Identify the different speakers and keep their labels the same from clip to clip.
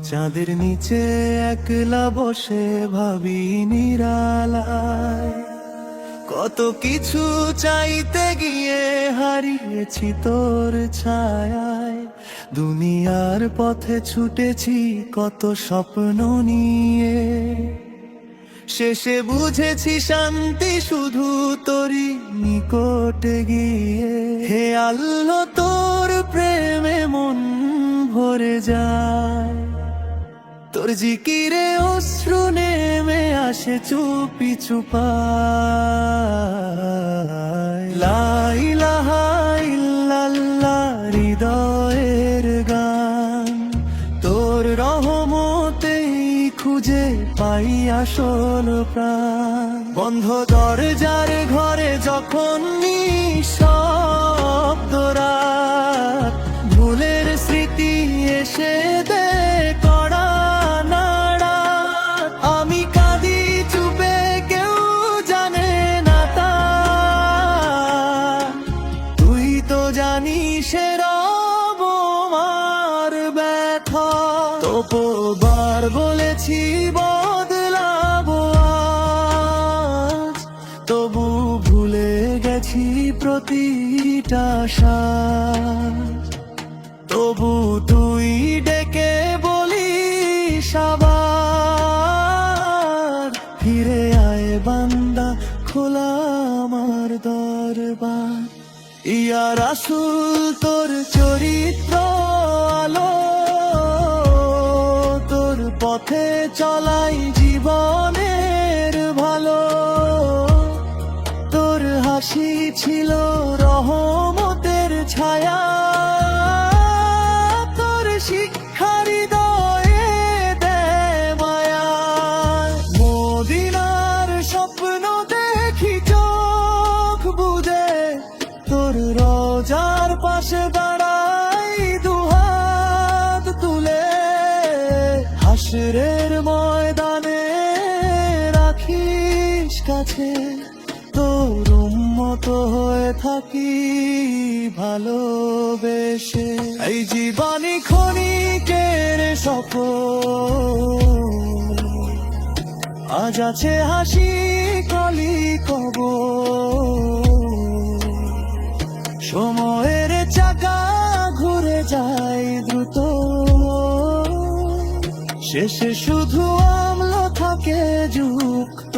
Speaker 1: চাঁদের নিচে একলা বসে ভাবি নিরালায়, কত কিছু চাইতে গিয়ে হারিয়েছি তোর ছায়ায়। দুনিয়ার পথে ছুটেছি কত স্বপ্ন নিয়ে, শেষে বুঝেছি শান্তি শুধু তোরই নিকটে গিয়ে। হে আল্লাহ, তোর প্রেমে মন ভরে যায়, তোর জিকিরে অশ্রু নেমে আসে চুপি চুপায়। লা ইলাহা ইল্লাল্লাহ হৃদয়ের গান, তোর রহমতেই খুঁজে পাই আসল প্রাণ। বন্ধ দরজার ঘরে যখন নিঃশব্দ রাত, ভুলের স্মৃতি এসে দে কড়া নাড়া। আমি কাঁদি চুপে, কেউ জানে না তা, তুই তো জানিস রব আমার ব্যথা। তবুবার বলেছি বদলাবো আজ, তবু ভুলে গেছি প্রতিটা সাজ। তবু তুই ডেকে বলিস আবার, ফিরে আয় বান্দা, খোলা আমার দরবার। ইয়া রাসূল, তোর চরিত্র আলো, তোর পথে চলাই জীবনের ভালো। তোর হাসি ছিল রহমতের ছায়া, তোর শিক্ষার হৃদয়ে দেয় মায়া। মদিনার স্বপ্ন দেখি চোখ বুজে, তোর রোজার পাশে দাঁড়াই দুহাত তুলে। হাসরের ময়দানে রাখিস কাছে, তোর উম্মত হয়ে থাকি ভালোবেসে। এই জীবনী ক্ষণিকের সফর, আজ আছে হাসি কলি কবর। সময়ের চাকা ঘুরে যায় দ্রুত, শেষে শুধু আমল থাকে যুক্ত।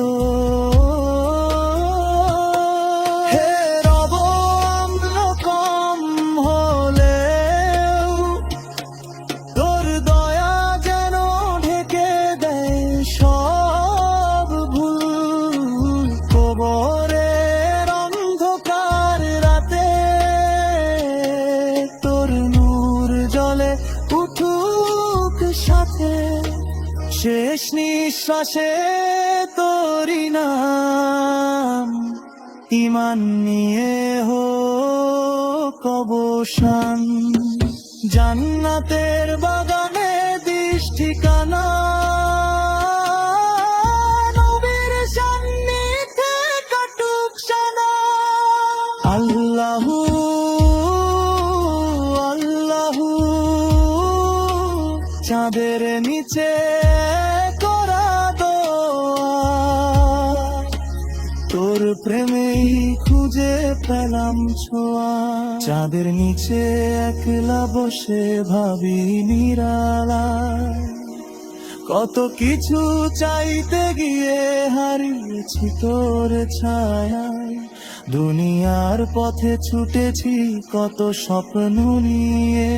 Speaker 1: হে রব, আমল কম হলেও তোর দয়া যেন ঢেকে দেয় সব ভুল। কবরের অন্ধকার রাতে তোর নূর জ্বলে উঠুক সাথে। শেষ নিঃশ্বাসে তোরই নাম, ঈমান নিয়ে হোক অবসান। জান্নাতের বাগানে দিস ঠিকানা, নবীর সান্নিধ্যে কাটুক সানা। আল্লাহু আল্লাহু, চাঁদের নিচে করা দোয়া, তোর প্রেমেই খুঁজে পেলাম ছোঁয়া। চাঁদের নিচে একলা বসে ভাবি নিরালায়, কত কিছু চাইতে গিয়ে হারিয়েছি তোর ছায়ায়। দুনিয়ার পথে ছুটেছি কত স্বপ্ন নিয়ে,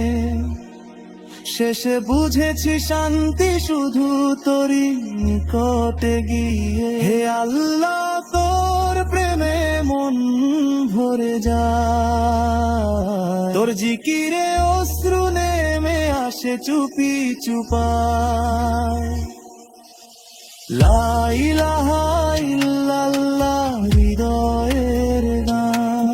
Speaker 1: শেষে বুঝেছি শান্তি শুধু তোরই নিকটে গিয়ে। হে আল্লাহ, তোর প্রেমে মন ভরে যায়, তোর জিকিরে অশ্রু নেমে আসে চুপি চুপায়। লা ইলাহা ইল্লাল্লাহ হৃদয়ের গান,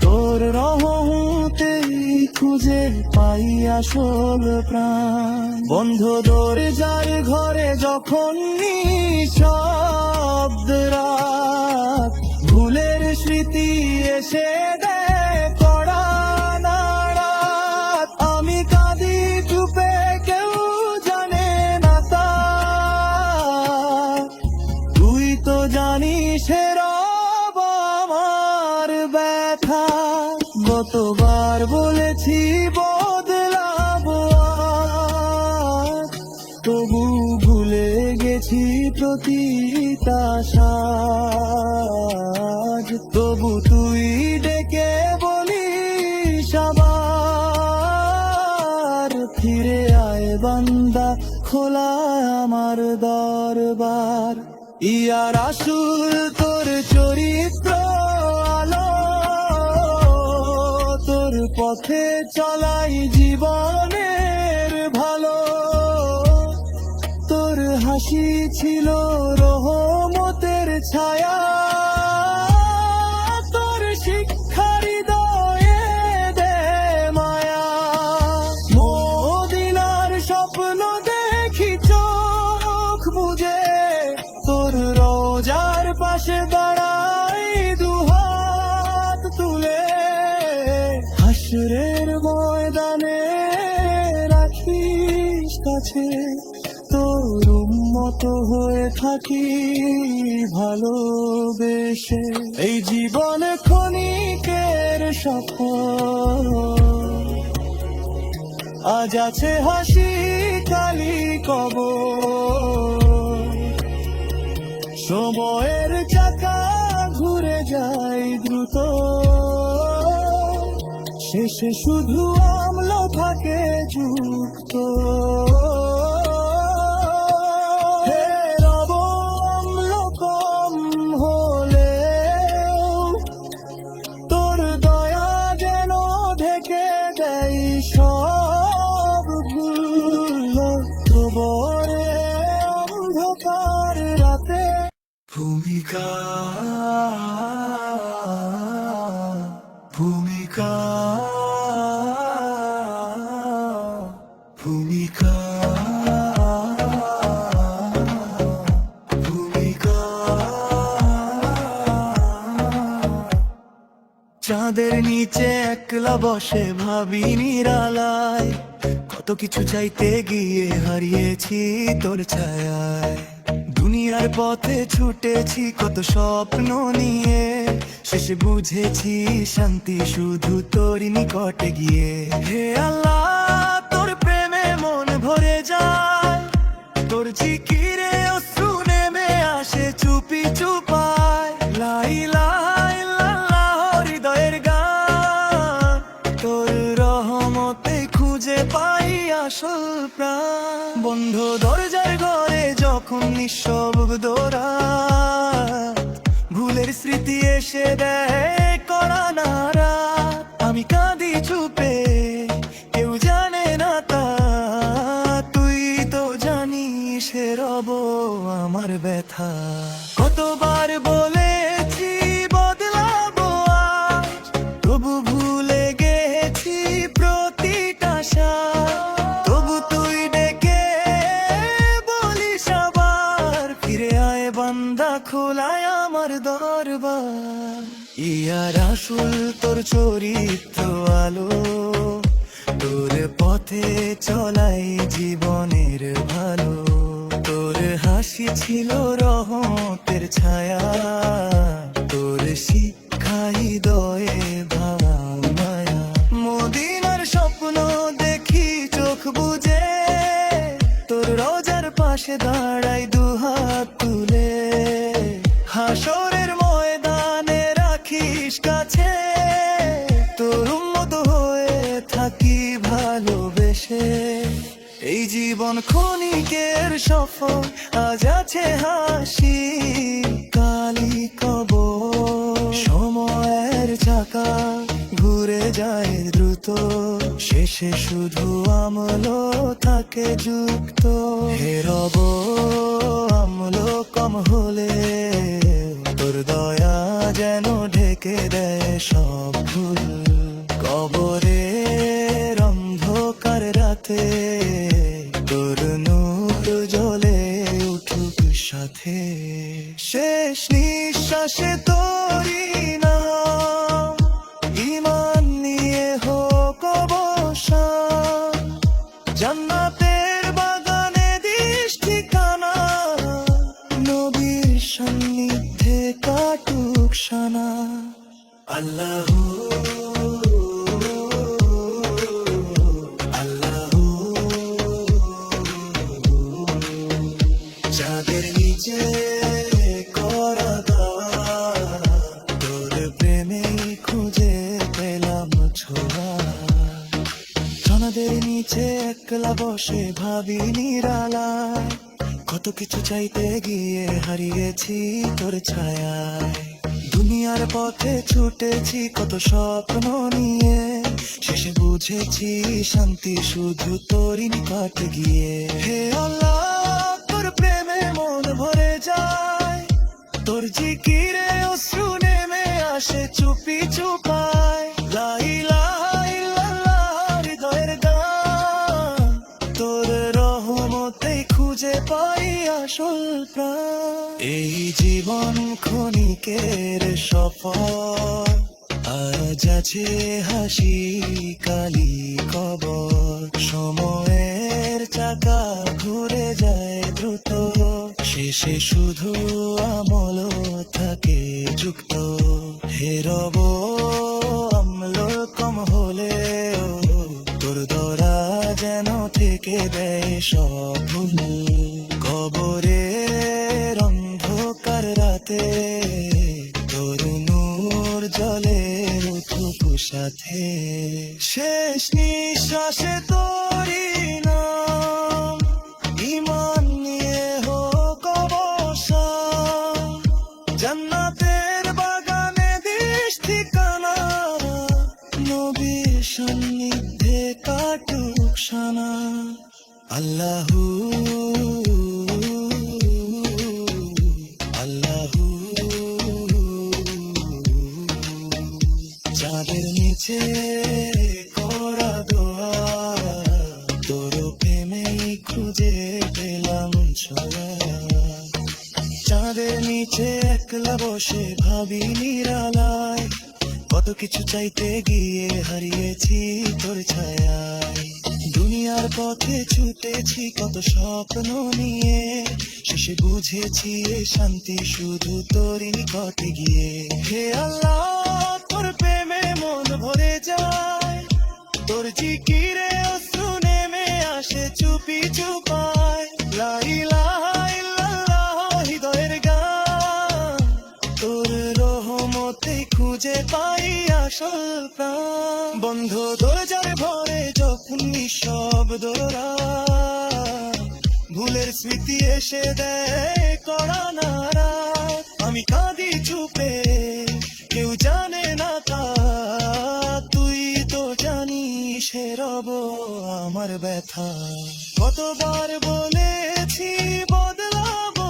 Speaker 1: তোর রহমতেই খুঁজে পাই আসল প্রাণ। বন্ধ দরজার ঘরে যখন প্রতিটা সাজ, তবু তুই ডেকে বলিস আবার, ফিরে আয় বান্দা, খোলা আমার দরবার। ইয়া রাসূল তোর চরিত্র আলো, তোর পথে চলাই জীবনের ভালো। তোর হাসি ছিল রহমতের ছায়া, তোর শিক্ষা হৃদয়ে দে মায়া। মদিনার স্বপ্ন দেখি চোখ বুঝে, তোর রোজার পাশে দাঁড়াই দুহাত তুলে। হাসরের ময়দানে রাখিস কাছে, তোর উম্মত হয়ে থাকি ভালোবেসে। এই জীবন ক্ষণিকের সফর, আজ আছে হাসি কালি কবর। সময়ের চাকা ঘুরে যায় দ্রুত, শেষে শুধু আমল থাকে যুক্ত। হে রব, আমল কম হলেও তোর দয়া যেন ঢেকে দেয় সব ভুল। কবরে অন্ধকার রাতে ভূমিকা ভূমিকা ভূমিকা ভূমিকা। চাঁদের নিচে একলা বসে ভাবি নিরালায়, কত কিছু চাইতে গিয়ে হারিয়েছি তোর ছায়ায়। দুনিয়ার পথে ছুটেছি কত স্বপ্ন নিয়ে, শেষে বুঝেছি শান্তি শুধু তোর নিকটে গিয়ে। হে আল্লাহ, তোর প্রেমে মন ভরে যায়, তোর জিকিরে অশ্রু নেমে আসে চুপি চুপায়। লা ইলাহা ইল্লাল্লাহ হৃদয়ের গান, তোর রহমতে খুঁজে পাই আসল প্রাণ। বন্ধ দরজার ঘরে যখন নিঃশব্দ রাত, ভুলের স্মৃতি এসে দেয় কড়া নাড়া। আমি কাঁদি চুপে, কেউ জানে না তা, তুই তো জানিস হে রব আমার ব্যথা। কতবার বলেছি বদলাবো আজ, তবু ভুলে গেছি প্রতিটা সাজ। তবু তুই ডেকে বলিস আবার, ফিরে আয় বান্দা, খোলায় আমার দরবার। ইয়া রাসূল তোর চরিত্র আলো, তোর পথে চলাই জীবনের ভালো। তোর হাসি ছিল রহমতের ছায়া, তোর শিক্ষা হৃদয়ে ভাঙা মায়া। মদিনার স্বপ্ন দেখি চোখ বুঝে, তোর রোজার পাশে দাঁড়াই দুহাত তুলে। হাসরের ময়দানে রাখিস কাছে, তোর উম্মত হয়ে থাকি ভালোবেসে। এই জীবন ক্ষণিকের সফর, আজ আছে হাসি কালি কবর। সময়ের চাকা ঘুরে যায় দ্রুত, শেষে শুধু আমল থাকে যুক্ত। হে রব, আমল কম হলে তোর দয়া যেন ঢেকে দেয় সব ভুল। কবরের অন্ধকার রাতে তোর নূর জ্বলে উঠুক সাথে। শেষ নিঃশ্বাসে তোরই নাম, ঈমান নিয়ে হোক অবসান। জান্নাতের বাগানে দিস ঠিকানা, নবীর সান্নিধ্যে কাটুক সানা। আল্লাহু আল্লাহু, চাঁদের নিচে করা দাগ, তোর প্রেমে খুঁজে পেলাম ছোঁয়া। ছানাদের নিচে একলা বসে ভাবি নিরালায়, কত কিছু চাইতে গিয়ে হারিয়েছি তোর ছায়ায়। দুনিয়ার পথে ছুটেছি কত স্বপ্ন নিয়ে, শেষে বুঝেছি শান্তি শুধু তোরই নিকটে গিয়ে। হে আল্লাহ, তোর প্রেমে মন ভরে যায়, তোর জিকিরে অশ্রু নেমে আসে চুপি চুপায়। লা ইলাহা ইল্লাল্লাহ হৃদয়ের গান, তোর রহমতেই খুঁজে পাই আসল প্রাণ। এই জীবন ক্ষণিকের সফর, আজ আছে হাসি কালি কবর। সময়ের চাকা ঘুরে যায় দ্রুত, শেষে শুধু আমল থাকে যুক্ত। হে রব, আমল কম হলেও তোর দরা যেন থেকে দেয় সব ভুল। কবরের অন্ধকার রাতে তোর নূর জলে উঠুক সাথে। শেষ নিঃশ্বাসে তোরই নাম, ঈমান নিয়ে হোক অবসান। জান্নাতের বাগানে দিস ঠিকানা, নবীর সান্নিধ্যে কাটুক সানা। আল্লাহু আল্লাহু, চাঁদের নিচে করা দোয়া, তোর প্রেমেই খুঁজে পেলাম ছোঁয়া। চাঁদের নিচে একলা বসে ভাবি নিরালায়, কত কিছু চাইতে গিয়ে হারিয়েছি তোর ছায়ায়। দুনিয়ার পথে ছুটেছি কত স্বপ্ন নিয়ে, শেষে বুঝেছি এ শান্তি শুধু তোরই নিকটে গিয়ে। হে আল্লাহ, তোর প্রেমে মন ভরে যায়, তোর জিকিরে অশ্রু নেমে আসে চুপি চুপায়। লা ইলাহা ইল্লাল্লাহ হৃদয়ের গান, তোর রহমতে খুঁজে পাই আসল প্রাণ। বন্ধ দরজার ভরে যখন নিঃশব্দরা, ভুলের স্মৃতি এসে দেয় কড়া নাড়া। আমি কাঁদি চুপে, কেউ জানে না তা, তুই তো জানিস হে রব আমার ব্যথা। কতবার বলেছি বদলাবো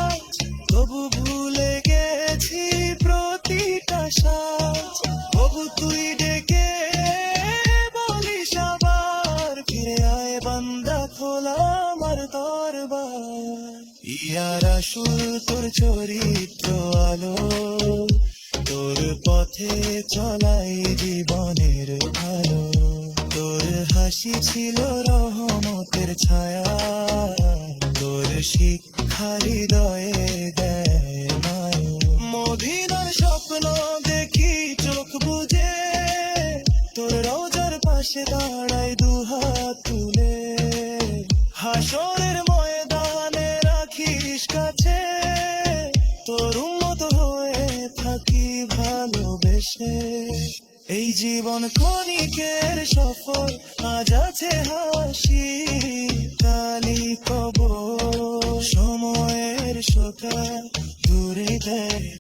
Speaker 1: আজ, তবু ভুলে গেছি প্রতিটা সাজ। তবু তুই ডেকে বলিস আবার, ফিরে আয় বান্দা খোলা আমার দরবার। ইয়া রাসূল, তোর চরিত্র আলো, তোর পথে চলাই জীবনের ভালো। তোর হাসি ছিল রহমতের ছায়া, তোর শিক্ষা হৃদয়ে দেয় মায়া। মদিনার স্বপ্ন দেখি চোখ বুজে, তোর রওজার পাশে দাঁড়াই দুহাত তুলে। হাসরের ময়দানে রাখিস কাছে, তোর উম্মত হয়ে থাকি ভালোবেসে। এই জীবন ক্ষণিকের সফর, আজ আছে হাসি কালি কবর। সময়ের শোকা দূরে দেয়